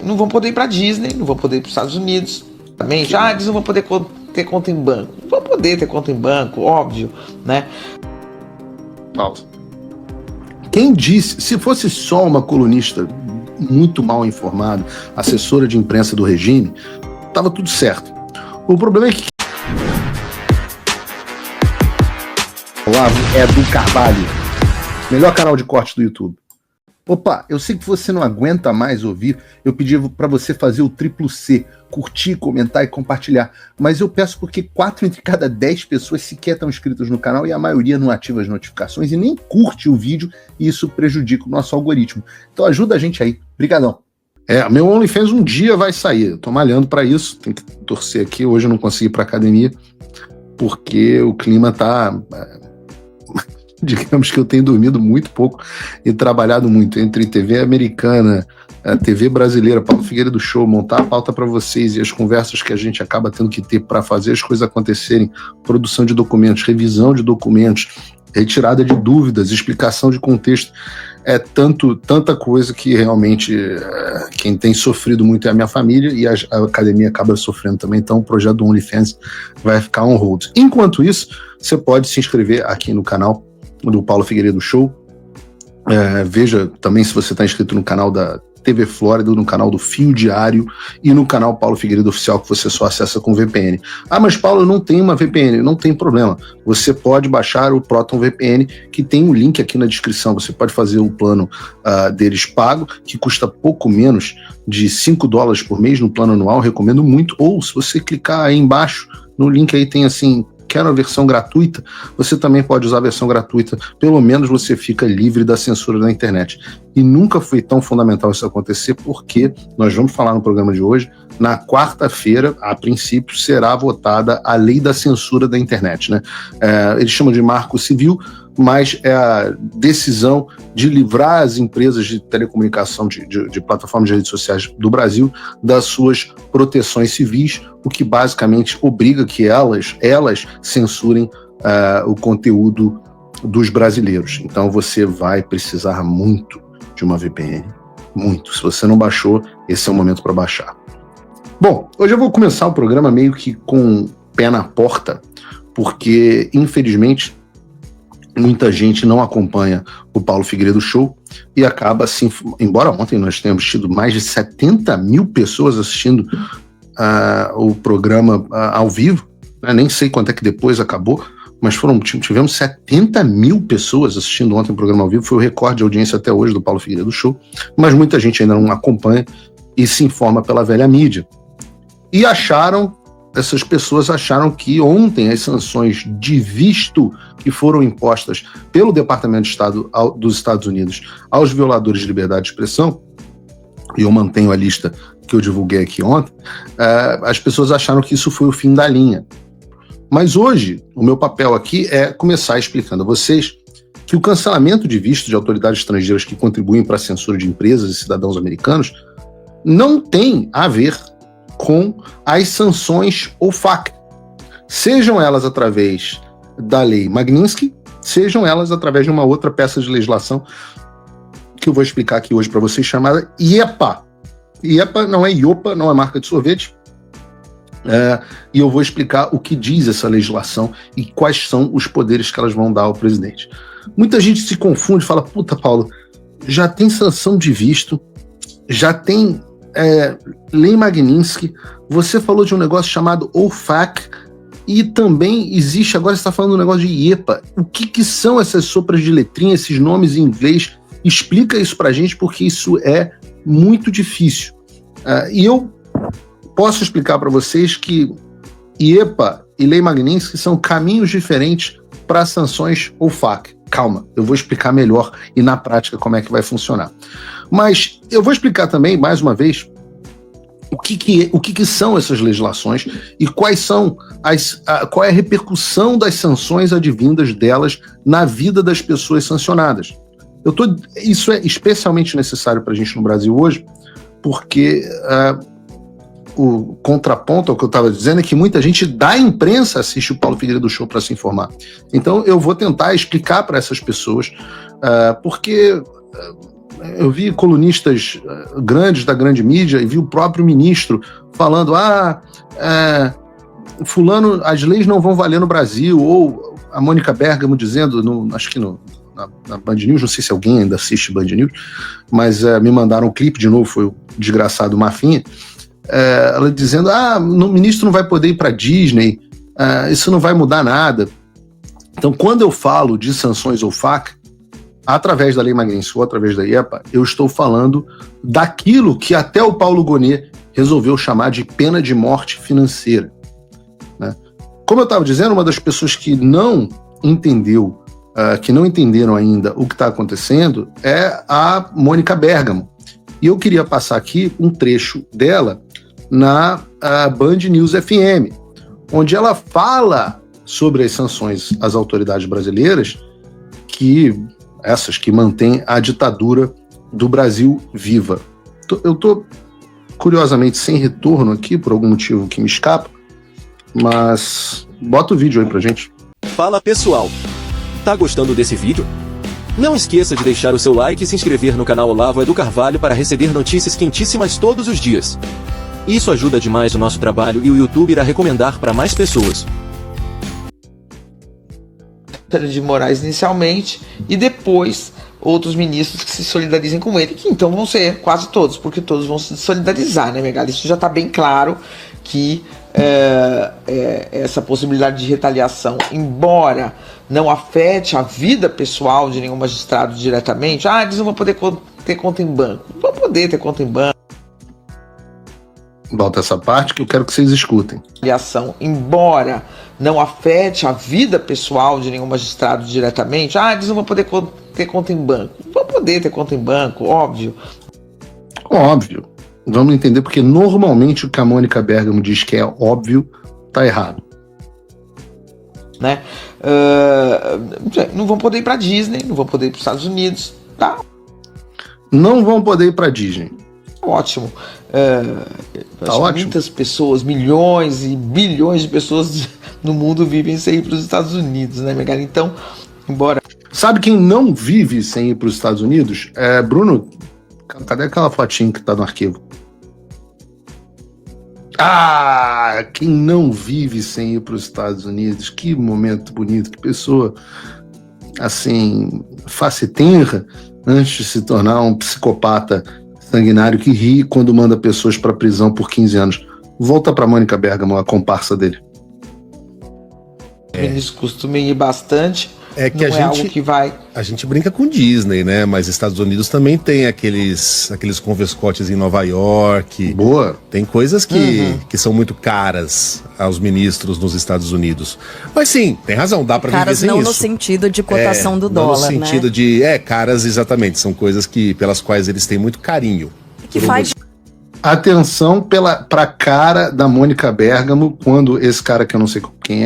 Não vão poder ir para Disney, não vão poder ir para os Estados Unidos. Também, eles não vão poder ter conta em banco. Não vão poder ter conta em banco, óbvio, né? Pausa. Quem disse, se fosse só uma colunista muito mal informada, assessora de imprensa do regime, tava tudo certo. O problema é que Olavo é do Carvalho, melhor canal de corte do YouTube. Opa, eu sei que você não aguenta mais ouvir, eu pedi para você fazer o triplo C, curtir, comentar e compartilhar, mas eu peço porque 4 entre cada 10 pessoas sequer estão inscritas no canal e a maioria não ativa as notificações e nem curte o vídeo e isso prejudica o nosso algoritmo. Então ajuda a gente aí, brigadão. Meu OnlyFans um dia vai sair, eu tô malhando para isso, tem que torcer aqui, hoje eu não consegui ir pra academia porque o clima tá... Digamos que eu tenho dormido muito pouco e trabalhado muito entre TV americana, a TV brasileira, Paulo Figueiredo Show, montar a pauta para vocês e as conversas que a gente acaba tendo que ter para fazer as coisas acontecerem, produção de documentos, revisão de documentos, retirada de dúvidas, explicação de contexto, tanta coisa que realmente quem tem sofrido muito é a minha família e a academia acaba sofrendo também, então o projeto do OnlyFans vai ficar on hold. Enquanto isso, você pode se inscrever aqui no canal do Paulo Figueiredo Show. Veja também se você está inscrito no canal da TV Flórida, no canal do Fio Diário e no canal Paulo Figueiredo Oficial, que você só acessa com VPN. Mas Paulo, eu não tenho uma VPN. Não tem problema. Você pode baixar o Proton VPN, que tem um link aqui na descrição. Você pode fazer o plano deles pago, que custa pouco menos de $5 por mês no plano anual. Recomendo muito. Ou se você clicar aí embaixo, no link aí tem assim... Quer a versão gratuita, você também pode usar a versão gratuita, pelo menos você fica livre da censura da internet. E nunca foi tão fundamental isso acontecer, porque nós vamos falar no programa de hoje, na quarta-feira, a princípio, será votada a lei da censura da internet, né? Eles chamam de marco civil, mas é a decisão de livrar as empresas de telecomunicação, de plataformas de redes sociais do Brasil, das suas proteções civis, o que basicamente obriga que elas censurem o conteúdo dos brasileiros. Então você vai precisar muito de uma VPN, muito. Se você não baixou, esse é o momento para baixar. Bom, hoje eu vou começar o programa meio que com o pé na porta, porque infelizmente muita gente não acompanha o Paulo Figueiredo Show e acaba assim, embora ontem nós tenhamos tido mais de 70 mil pessoas assistindo o programa ao vivo, né? Nem sei quanto é que depois acabou, mas tivemos 70 mil pessoas assistindo ontem o programa ao vivo, foi o recorde de audiência até hoje do Paulo Figueiredo Show, mas muita gente ainda não acompanha e se informa pela velha mídia. E essas pessoas acharam que ontem as sanções de visto que foram impostas pelo Departamento de Estado dos Estados Unidos aos violadores de liberdade de expressão, e eu mantenho a lista que eu divulguei aqui ontem, as pessoas acharam que isso foi o fim da linha. Mas hoje, o meu papel aqui é começar explicando a vocês que o cancelamento de visto de autoridades estrangeiras que contribuem para a censura de empresas e cidadãos americanos não tem a ver com as sanções OFAC, sejam elas através da lei Magnitsky, sejam elas através de uma outra peça de legislação que eu vou explicar aqui hoje para vocês, chamada IEPA. IEPA não é IOPA, não é marca de sorvete, e eu vou explicar o que diz essa legislação e quais são os poderes que elas vão dar ao presidente. Muita gente se confunde e fala, puta, Paulo, já tem sanção de visto, já tem lei Magnitsky, você falou de um negócio chamado OFAC e também existe, agora você está falando um negócio de IEPA. O que são essas sopras de letrinha, esses nomes em inglês? Explica isso pra gente, porque isso é muito difícil. E eu posso explicar para vocês que IEPA e lei Magnitsky são caminhos diferentes para sanções OFAC. Calma, eu vou explicar melhor e na prática como é que vai funcionar. Mas eu vou explicar também, mais uma vez, o que são essas legislações e qual é a repercussão das sanções advindas delas na vida das pessoas sancionadas. Isso é especialmente necessário para a gente no Brasil hoje, porque o contraponto ao que eu estava dizendo é que muita gente da imprensa assiste o Paulo Figueiredo Show para se informar. Então eu vou tentar explicar para essas pessoas, porque eu vi colunistas grandes da grande mídia e vi o próprio ministro falando, fulano, as leis não vão valer no Brasil, ou a Mônica Bergamo dizendo, acho que na Band News, não sei se alguém ainda assiste Band News, mas me mandaram um clipe de novo, foi o desgraçado Mafinha, ela dizendo, o ministro não vai poder ir para Disney, isso não vai mudar nada. Então, quando eu falo de sanções ou FAC, através da Lei Maguinense ou através da IEPA, eu estou falando daquilo que até o Paulo Gonet resolveu chamar de pena de morte financeira, né? Como eu estava dizendo, uma das pessoas que não entendeu, que não entenderam ainda o que está acontecendo é a Mônica Bergamo. E eu queria passar aqui um trecho dela na Band News FM, onde ela fala sobre as sanções às autoridades brasileiras, essas que mantêm a ditadura do Brasil viva. Eu estou, curiosamente, sem retorno aqui, por algum motivo que me escapa, mas bota o vídeo aí pra gente. Fala pessoal, tá gostando desse vídeo? Não esqueça de deixar o seu like e se inscrever no canal Olavo Edu Carvalho para receber notícias quentíssimas todos os dias. Isso ajuda demais o nosso trabalho e o YouTube irá recomendar para mais pessoas. De Moraes inicialmente, e depois outros ministros que se solidarizem com ele, que então vão ser quase todos, porque todos vão se solidarizar, né, Megali? Isso já está bem claro que essa possibilidade de retaliação, embora não afete a vida pessoal de nenhum magistrado diretamente, eles não vão poder ter conta em banco. Vão poder ter conta em banco. Volta essa parte que eu quero que vocês escutem. Retaliação, embora não afete a vida pessoal de nenhum magistrado diretamente, eles não vão poder ter conta em banco. Vão poder ter conta em banco, óbvio. Óbvio. Vamos entender porque normalmente o que a Mônica Bergamo diz que é óbvio, tá errado. Né? Não vão poder ir para Disney, não vão poder ir para os Estados Unidos, tá? Não vão poder ir para Disney. Ótimo. Tá ótimo. Muitas pessoas, milhões e bilhões de pessoas no mundo vivem sem ir para os Estados Unidos, né, Megali? Então, embora... Sabe quem não vive sem ir para os Estados Unidos? Bruno, cadê aquela fotinha que tá no arquivo? Quem não vive sem ir para os Estados Unidos? Que momento bonito, que pessoa, assim, face tenra, antes de se tornar um psicopata sanguinário que ri quando manda pessoas para prisão por 15 anos. Volta para Mônica Bergamo, a comparsa dele. Eles costumam ir bastante. É que não é algo que vai... A gente brinca com Disney, né? Mas Estados Unidos também tem aqueles convescotes em Nova York. Boa. Tem coisas que são muito caras aos ministros nos Estados Unidos. Mas sim, tem razão, dá pra viver sem isso. Caras não no sentido de cotação do dólar, né? No sentido de... caras, exatamente. São coisas pelas quais eles têm muito carinho. Que faz... Atenção pra cara da Mônica Bergamo, quando esse cara que eu não sei quem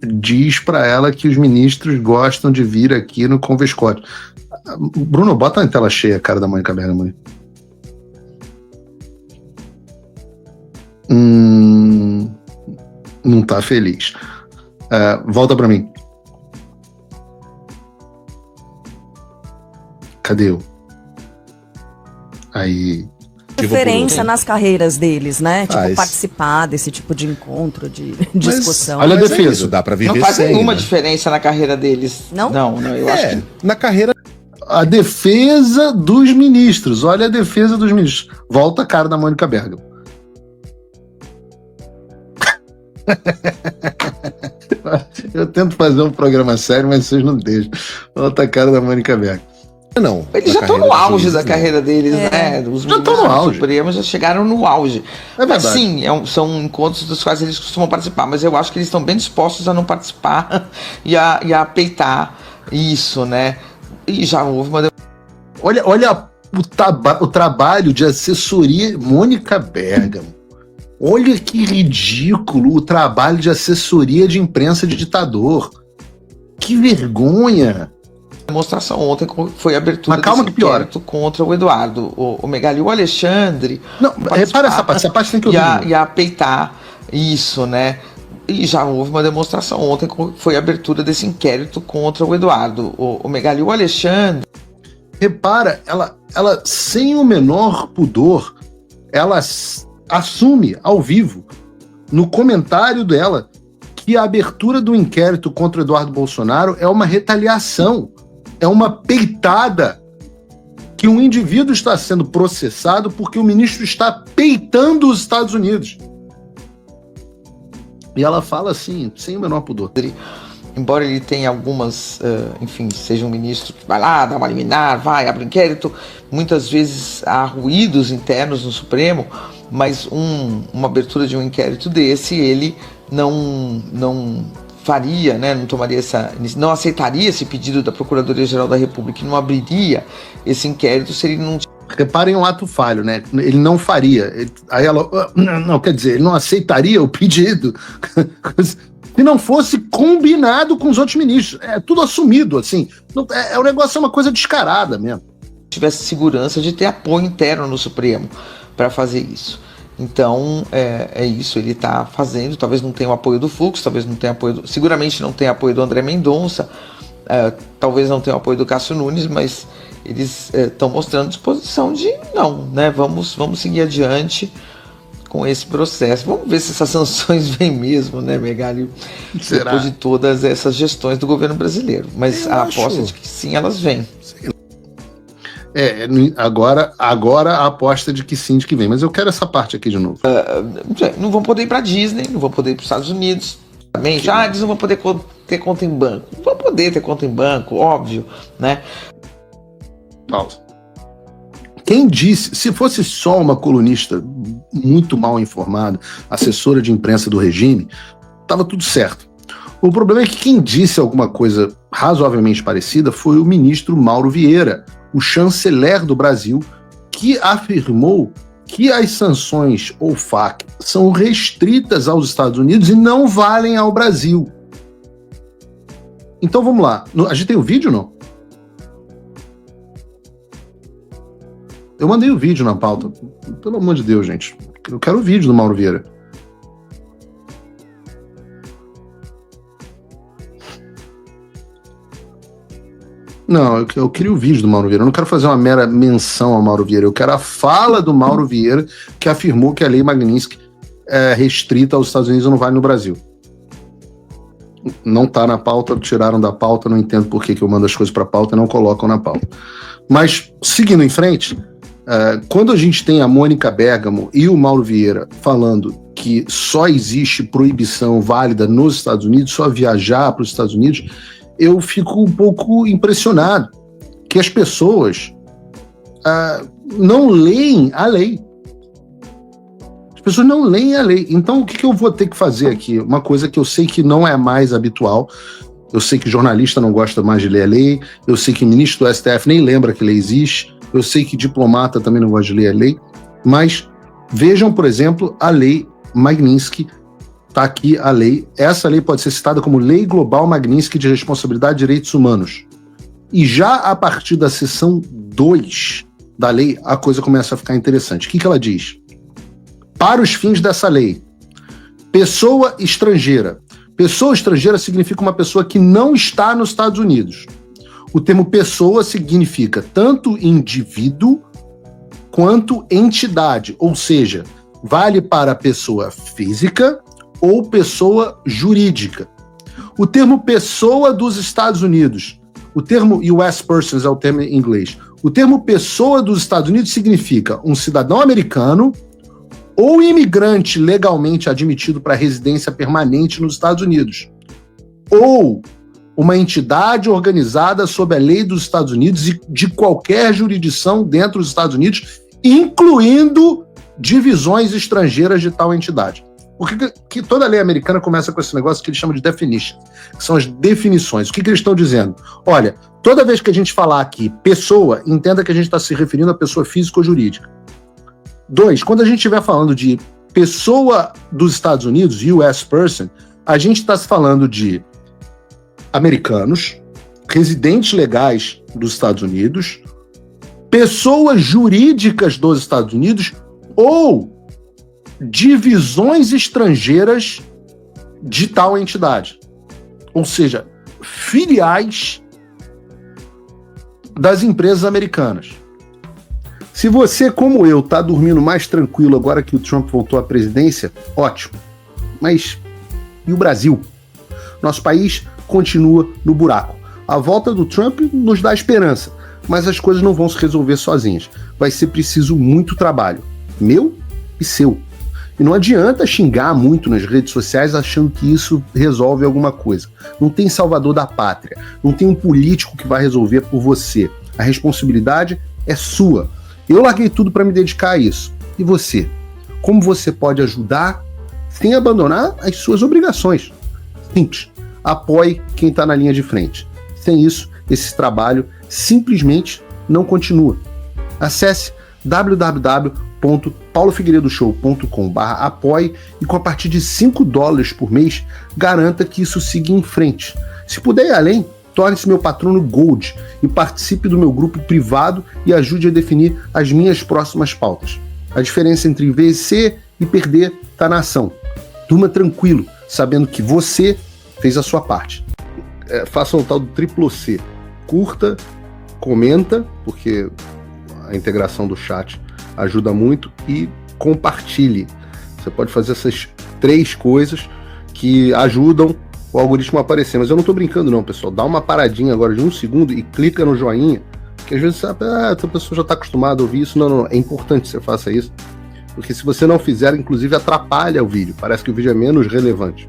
diz pra ela que os ministros gostam de vir aqui no Convescote. Bruno, bota na tela cheia a cara da Mônica Bergamo aí. Não tá feliz. Volta pra mim. Cadê eu? Aí... Diferença nas carreiras deles, né? Tipo, participar desse tipo de encontro, de discussão. Olha a defesa. Isso, dá pra viver não faz sem, nenhuma diferença na carreira deles. Não? Não, eu acho que... Na carreira... A defesa dos ministros. Olha a defesa dos ministros. Volta a cara da Mônica Bergamo. Eu tento fazer um programa sério, mas vocês não deixam. Volta a cara da Mônica Bergamo. Não. Eles já estão no auge da carreira deles, né? Os já estão no auge. Supremos já chegaram no auge. É mas verdade. sim, são encontros dos quais eles costumam participar, mas eu acho que eles estão bem dispostos a não participar e a peitar isso, né? E já houve uma... Olha o trabalho de assessoria Mônica Bergamo. Olha que ridículo o trabalho de assessoria de imprensa de ditador. Que vergonha! Demonstração ontem foi a abertura desse inquérito contra o Eduardo, o Megali, o Alexandre. Não, repara essa parte tem que ouvir. E a peitar isso, né? E já houve uma demonstração ontem, foi a abertura desse inquérito contra o Eduardo, o Megali, o Alexandre. repara, ela sem o menor pudor, ela assume ao vivo, no comentário dela, que a abertura do inquérito contra Eduardo Bolsonaro é uma retaliação, é uma peitada, que um indivíduo está sendo processado porque o ministro está peitando os Estados Unidos. E ela fala assim, sem o menor pudor. Embora ele tenha algumas, enfim, seja um ministro que vai lá, dá uma liminar, vai, abre um inquérito, muitas vezes há ruídos internos no Supremo, mas uma abertura de um inquérito desse, ele não faria, né, não aceitaria esse pedido da Procuradoria-Geral da República, não abriria esse inquérito se ele não... Reparem um ato falho, né? Ele não faria. Aí ela... Não, quer dizer, ele não aceitaria o pedido se não fosse combinado com os outros ministros. É tudo assumido, assim. O negócio é uma coisa descarada mesmo. Tivesse segurança de ter apoio interno no Supremo para fazer isso. Então, é isso, ele está fazendo, talvez não tenha o apoio do Fux, talvez não tenha apoio, seguramente não tenha apoio do André Mendonça, talvez não tenha o apoio do Cássio Nunes, mas eles estão mostrando disposição de não, né, vamos seguir adiante com esse processo. Vamos ver se essas sanções vêm mesmo, né, Megali? Será? Depois de todas essas gestões do governo brasileiro. Mas a aposta é de que sim, elas vêm. Agora a aposta de que sim, de que vem. Mas eu quero essa parte aqui de novo. Não vão poder ir para Disney, não vão poder ir para os Estados Unidos. Também, eles não vão poder ter conta em banco. Não vão poder ter conta em banco, óbvio, né? Pausa. Quem disse, se fosse só uma colunista muito mal informada, assessora de imprensa do regime, estava tudo certo. O problema é que quem disse alguma coisa razoavelmente parecida foi o ministro Mauro Vieira, o chanceler do Brasil, que afirmou que as sanções OFAC são restritas aos Estados Unidos e não valem ao Brasil. Então vamos lá. A gente tem o vídeo, não? Eu mandei o vídeo na pauta. Pelo amor de Deus, gente. Eu quero o vídeo do Mauro Vieira. Não, eu queria o vídeo do Mauro Vieira. Eu não quero fazer uma mera menção ao Mauro Vieira. Eu quero a fala do Mauro Vieira, que afirmou que a lei Magnitsky é restrita aos Estados Unidos e não vale no Brasil. Não está na pauta, tiraram da pauta. Não entendo por que eu mando as coisas para a pauta e não colocam na pauta. Mas, seguindo em frente, quando a gente tem a Mônica Bergamo e o Mauro Vieira falando que só existe proibição válida nos Estados Unidos, só viajar para os Estados Unidos, eu fico um pouco impressionado que as pessoas não leem a lei. As pessoas não leem a lei. Então, o que eu vou ter que fazer aqui? Uma coisa que eu sei que não é mais habitual. Eu sei que jornalista não gosta mais de ler a lei. Eu sei que ministro do STF nem lembra que lei existe. Eu sei que diplomata também não gosta de ler a lei. Mas vejam, por exemplo, a lei Magnitsky. Está aqui a lei. Essa lei pode ser citada como Lei Global Magnitsky de Responsabilidade e Direitos Humanos. E já a partir da seção 2 da lei, a coisa começa a ficar interessante. O que ela diz? Para os fins dessa lei, pessoa estrangeira. Pessoa estrangeira significa uma pessoa que não está nos Estados Unidos. O termo pessoa significa tanto indivíduo quanto entidade, ou seja, vale para pessoa física ou pessoa jurídica. O termo pessoa dos Estados Unidos, o termo US persons é o termo em inglês. O termo pessoa dos Estados Unidos significa um cidadão americano ou imigrante legalmente admitido para residência permanente nos Estados Unidos, ou uma entidade organizada sob a lei dos Estados Unidos e de qualquer jurisdição dentro dos Estados Unidos, incluindo divisões estrangeiras de tal entidade. Porque toda lei americana começa com esse negócio que eles chamam de definition, que são as definições. O que eles estão dizendo? Olha, toda vez que a gente falar aqui pessoa, entenda que a gente está se referindo a pessoa física ou jurídica. 2, quando a gente estiver falando de pessoa dos Estados Unidos, US person, a gente está falando de americanos, residentes legais dos Estados Unidos, pessoas jurídicas dos Estados Unidos ou divisões estrangeiras de tal entidade. Ou seja, filiais das empresas americanas. Se você, como eu, tá dormindo mais tranquilo agora que o Trump voltou à presidência, ótimo. Mas e o Brasil? Nosso país continua no buraco. A volta do Trump nos dá esperança, mas as coisas não vão se resolver sozinhas. Vai ser preciso muito trabalho, meu e seu. E não adianta xingar muito nas redes sociais achando que isso resolve alguma coisa. Não tem salvador da pátria, não tem um político que vai resolver por você. A responsabilidade é sua. Eu larguei tudo para me dedicar a isso. E você? Como você pode ajudar sem abandonar as suas obrigações? Simples. Apoie quem está na linha de frente. Sem isso, esse trabalho simplesmente não continua. Acesse www.paulofigueiredoshow.com/apoie e com a partir de $5 por mês, garanta que isso siga em frente. Se puder ir além, torne-se meu patrono Gold e participe do meu grupo privado e ajude a definir as minhas próximas pautas. A diferença entre vencer e perder está na ação. Durma tranquilo, sabendo que você fez a sua parte. Faça o tal do triplo C. Curta, comenta, porque a integração do chat ajuda muito, e compartilhe. Você pode fazer essas 3 coisas que ajudam o algoritmo a aparecer. Mas eu não tô brincando não, pessoal. Dá uma paradinha agora de 1 segundo e clica no joinha, que às vezes essa pessoa já está acostumada a ouvir isso. Não. É importante que você faça isso, porque se você não fizer, inclusive atrapalha o vídeo. Parece que o vídeo é menos relevante.